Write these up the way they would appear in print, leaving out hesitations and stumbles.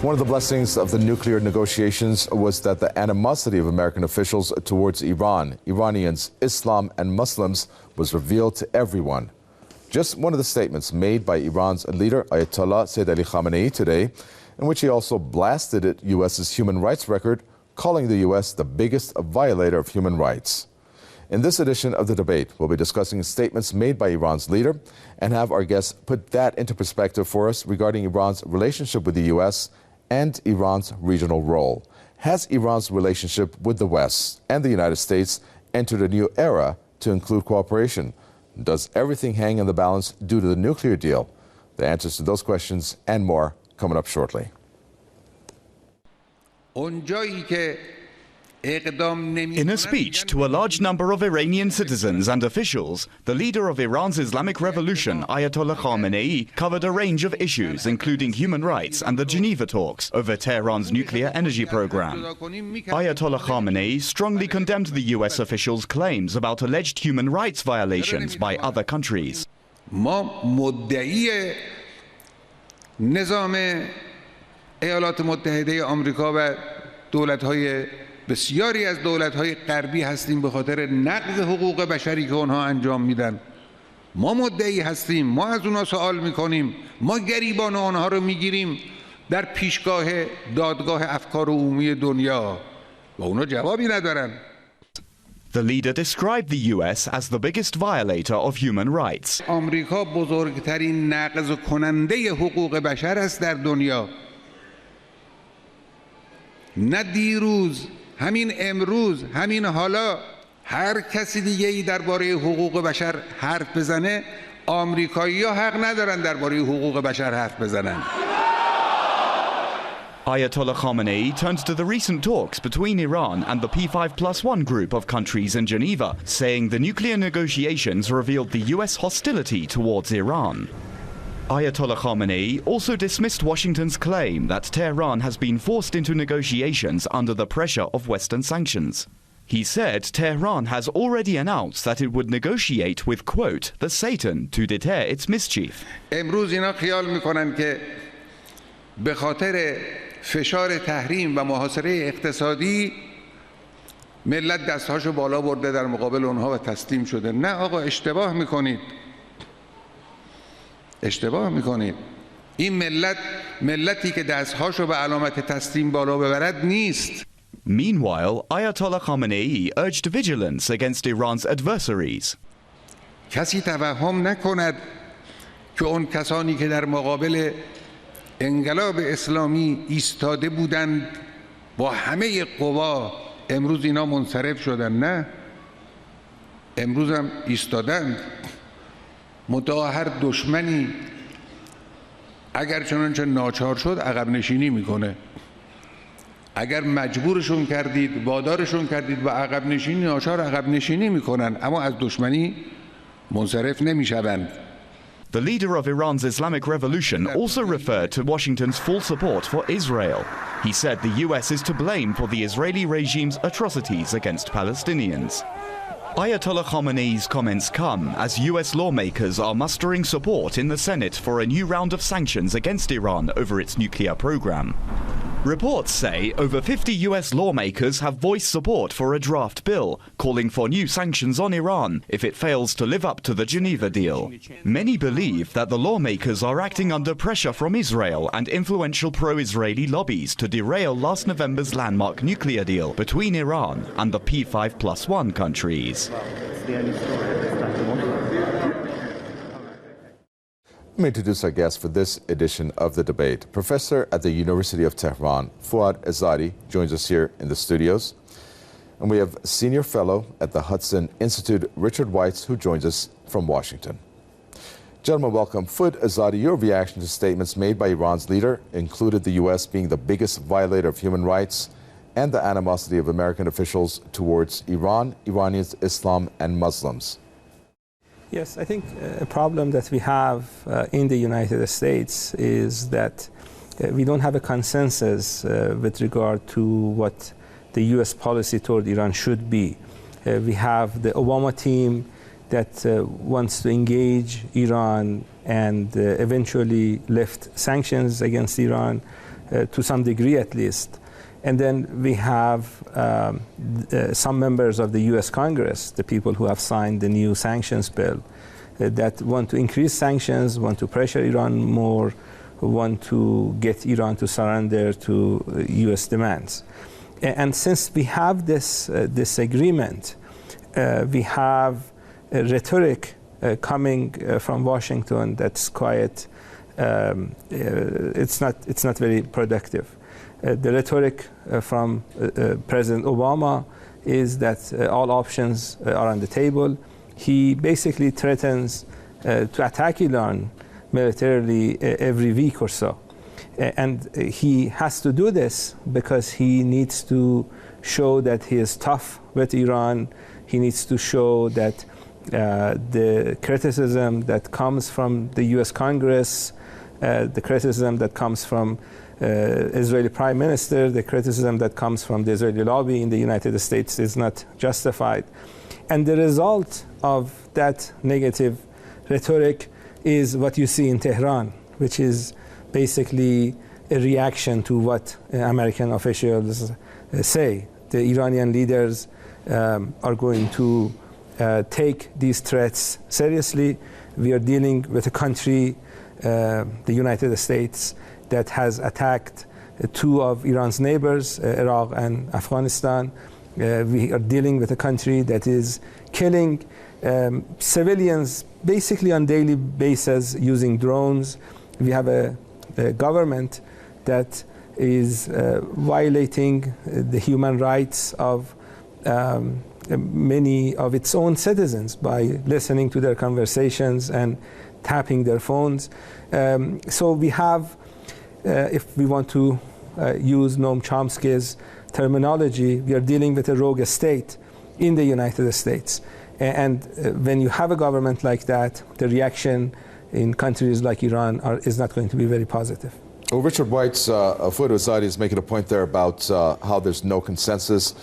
One of the blessings of the nuclear negotiations was that the animosity of American officials towards Iran, Iranians, Islam, and Muslims was revealed to everyone. Just one of the statements made by Iran's leader, Ayatollah Sayyid Ali Khamenei, today, in which he also blasted the U.S.'s human rights record, calling the U.S. the biggest violator of human rights. In this edition of the debate, we'll be discussing statements made by Iran's leader and have our guests put that into perspective for us regarding Iran's relationship with the U.S. and Iran's regional role. Has Iran's relationship with the West and the United States entered a new era to include cooperation? Does everything hang in the balance due to the nuclear deal? The answers to those questions and more coming up shortly. In a speech to a large number of Iranian citizens and officials, the leader of Iran's Islamic Revolution, Ayatollah Khamenei, covered a range of issues, including human rights and the Geneva talks over Tehran's nuclear energy program. Ayatollah Khamenei strongly condemned the U.S. officials' claims about alleged human rights violations by other countries. بسیاری از دولت‌های غربی هستیم به خاطر نقض حقوق بشری که اونها انجام میدن. ما مدعی هستیم، ما از اونها سوال میکنیم، ما گریبان اونها رو میگیریم در پیشگاه دادگاه افکار عمومی دنیا و اونها جوابی ندارن. The leader described the US as the biggest violator of human rights. آمریکا بزرگترین نقض کننده حقوق بشر است در دنیا. نه دیروز، همین امروز، همین حالا هر کسی دیگه ای درباره حقوق بشر حرف بزنه، آمریکایی‌ها حق ندارن درباره حقوق بشر حرف بزنن. Ayatollah Khamenei turned to the recent talks between Iran and the P5+1 group of countries in Geneva, saying the nuclear negotiations revealed the US hostility towards Iran. Ayatollah Khamenei also dismissed Washington's claim that Tehran has been forced into negotiations under the pressure of Western sanctions. He said Tehran has already announced that it would negotiate with, quote, the Satan to deter its mischief. امروز اینا خیال میکنن که به خاطر فشار تحریم و محاصره اقتصادی ملت دستهاشو بالا برده در مقابل اونها و تسلیم شده. نه آقا، اشتباه میکنید. اشتباه میکنید. این ملتی که دستهاشو به علامت تسلیم بالا ببرد نیست. Meanwhile, Ayatollah Khamenei urged vigilance against Iran's adversaries. کسی توهم نکند که اون کسانی که در مقابل انقلاب اسلامی ایستاده بودند با همه قوا امروز اینا منصرف شدن. نه، امروز هم ایستادند. منتها هر دشمنی اگر چنانچه ناچار شد عقب نشینی میکنه. اگر مجبورشون کردید، وادارشون کردید و عقب نشینی، ناچار عقب نشینی میکنن، اما از دشمنی منصرف نمیشوند. The leader of Iran's Islamic Revolution also referred to Washington's full support for Israel. He said the US is to blame for the Israeli regime's atrocities against Palestinians. Ayatollah Khamenei's comments come as US lawmakers are mustering support in the Senate for a new round of sanctions against Iran over its nuclear program. Reports say over 50 US lawmakers have voiced support for a draft bill calling for new sanctions on Iran if it fails to live up to the Geneva deal. Many believe that the lawmakers are acting under pressure from Israel and influential pro-Israeli lobbies to derail last November's landmark nuclear deal between Iran and the P5+1 countries. Let me introduce our guest for this edition of the debate. Professor at the University of Tehran, Fouad Azadi, joins us here in the studios. And we have Senior Fellow at the Hudson Institute, Richard Weitz, who joins us from Washington. Gentlemen, welcome. Fouad Azadi, your reaction to statements made by Iran's leader included the U.S. being the biggest violator of human rights and the animosity of American officials towards Iran, Iranians, Islam, and Muslims. Yes, I think a problem that we have in the United States is that we don't have a consensus with regard to what the U.S. policy toward Iran should be. We have the Obama team that wants to engage Iran and eventually lift sanctions against Iran. to some degree at least. And then we have some members of the US Congress, the people who have signed the new sanctions bill, that want to increase sanctions, want to pressure Iran more, want to get Iran to surrender to US demands. And since we have this agreement, we have a rhetoric coming from Washington that's quite, it's not very productive. The rhetoric from President Obama is that all options are on the table. He basically threatens to attack Iran militarily every week or so. And he has to do this because he needs to show that he is tough with Iran. He needs to show that the criticism that comes from the US Congress, the criticism that comes from Israeli Prime Minister, the criticism that comes from the Israeli lobby in the United States is not justified. And the result of that negative rhetoric is what you see in Tehran, which is basically a reaction to what American officials say. The Iranian leaders are going to take these threats seriously. We are dealing with a country, the United States, that has attacked two of Iran's neighbors, Iraq and Afghanistan. We are dealing with a country that is killing civilians basically on daily basis using drones. We have a government that is violating the human rights of many of its own citizens by listening to their conversations and tapping their phones. So we have, if we want to use Noam Chomsky's terminology, we are dealing with a rogue state in the United States. And when you have a government like that, the reaction in countries like Iran is not going to be very positive. Well, Richard White's Fuad Azadi is making a point there about how there's no consensus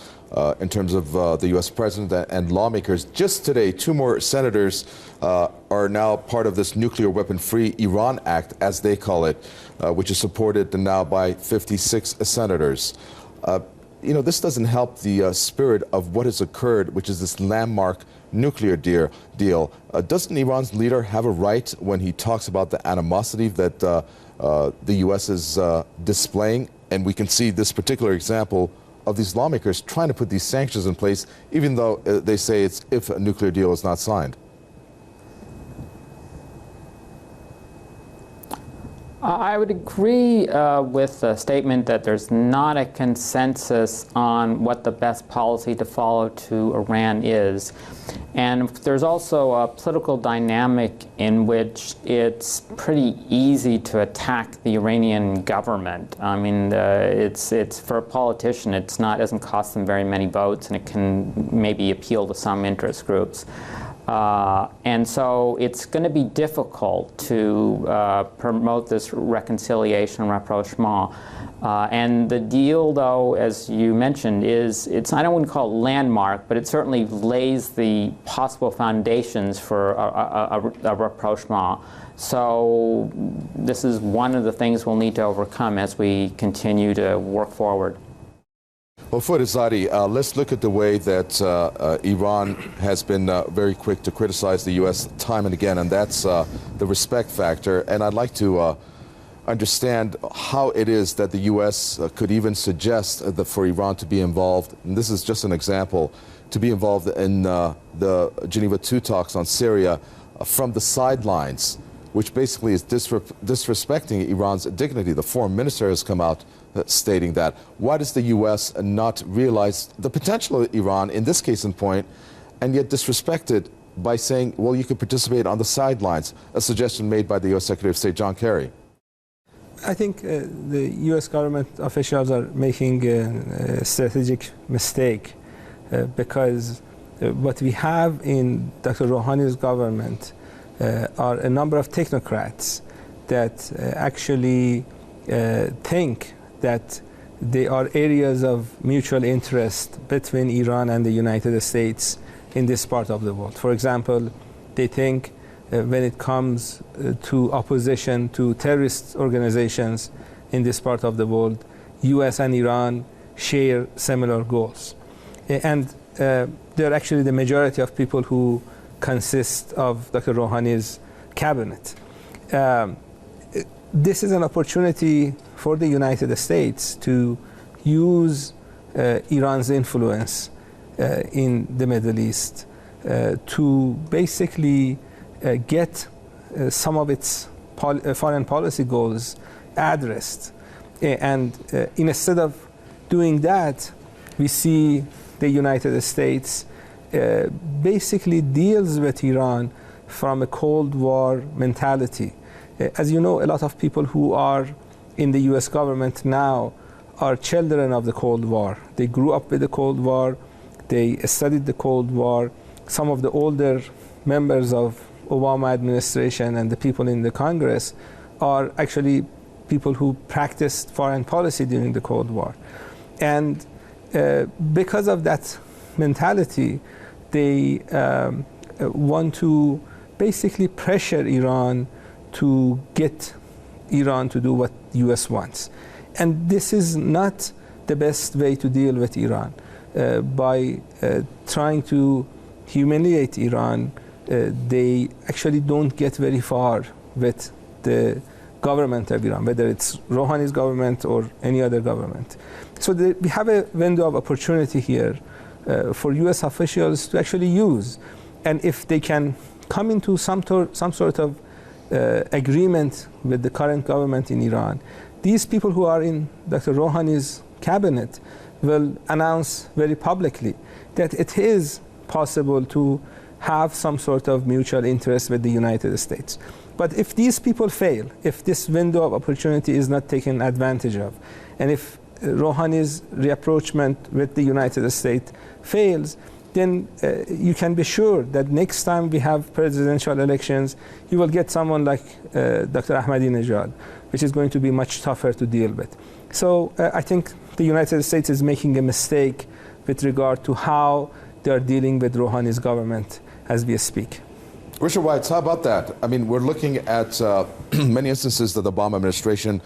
in terms of the U.S. president and lawmakers. Just today, two more senators are now part of this Nuclear Weapon-Free Iran Act, as they call it, which is supported now by 56 senators. This doesn't help the spirit of what has occurred, which is this landmark nuclear deal. Doesn't Iran's leader have a right when he talks about the animosity that the U.S. is displaying? And we can see this particular example of these lawmakers trying to put these sanctions in place, even though they say it's if a nuclear deal is not signed. I would agree with the statement that there's not a consensus on what the best policy to follow to Iran is. And there's also a political dynamic in which it's pretty easy to attack the Iranian government. I mean, it's for a politician, doesn't cost them very many votes, and it can maybe appeal to some interest groups. And so it's going to be difficult to promote this reconciliation and rapprochement. And the deal, though, as you mentioned, I don't want to call it landmark, but it certainly lays the possible foundations for a rapprochement. So this is one of the things we'll need to overcome as we continue to work forward. Well, Fuad Azadi, let's look at the way that Iran has been very quick to criticize the U.S. time and again, and that's the respect factor. And I'd like to understand how it is that the U.S. Could even suggest for Iran to be involved, and this is just an example, to be involved in the Geneva II talks on Syria from the sidelines, which basically is disrespecting Iran's dignity. The foreign minister has come out stating that. Why does the U.S. not realize the potential of Iran, in this case in point, and yet disrespect it by saying, well, you could participate on the sidelines, a suggestion made by the U.S. Secretary of State John Kerry? I think the U.S. government officials are making a strategic mistake because what we have in Dr. Rouhani's government are a number of technocrats that actually think that there are areas of mutual interest between Iran and the United States in this part of the world. For example, they think when it comes to opposition to terrorist organizations, in this part of the world, US and Iran share similar goals. And they're actually the majority of people who consist of Dr. Rouhani's cabinet. This is an opportunity for the United States to use Iran's influence in the Middle East to basically get some of its foreign policy goals addressed. And instead of doing that, we see the United States basically deals with Iran from a Cold War mentality. As you know, a lot of people who are in the US government now are children of the Cold War. They grew up with the Cold War, they studied the Cold War. Some of the older members of Obama administration and the people in the Congress are actually people who practiced foreign policy during the Cold War. And because of that mentality, they want to basically pressure Iran to get Iran to do what the US wants. And this is not the best way to deal with Iran. By trying to humiliate Iran, they actually don't get very far with the government of Iran, whether it's Rouhani's government or any other government. So we have a window of opportunity here for US officials to actually use. And if they can come into some sort of agreement with the current government in Iran, these people who are in Dr. Rouhani's cabinet will announce very publicly that it is possible to have some sort of mutual interest with the United States. But if these people fail, if this window of opportunity is not taken advantage of, and if Rouhani's rapprochement with the United States fails, then you can be sure that next time we have presidential elections, you will get someone like Dr. Ahmadinejad, which is going to be much tougher to deal with. So I think the United States is making a mistake with regard to how they are dealing with Rouhani's government as we speak. Richard Weitz, how about that? I mean, we're looking at many instances that the Obama administration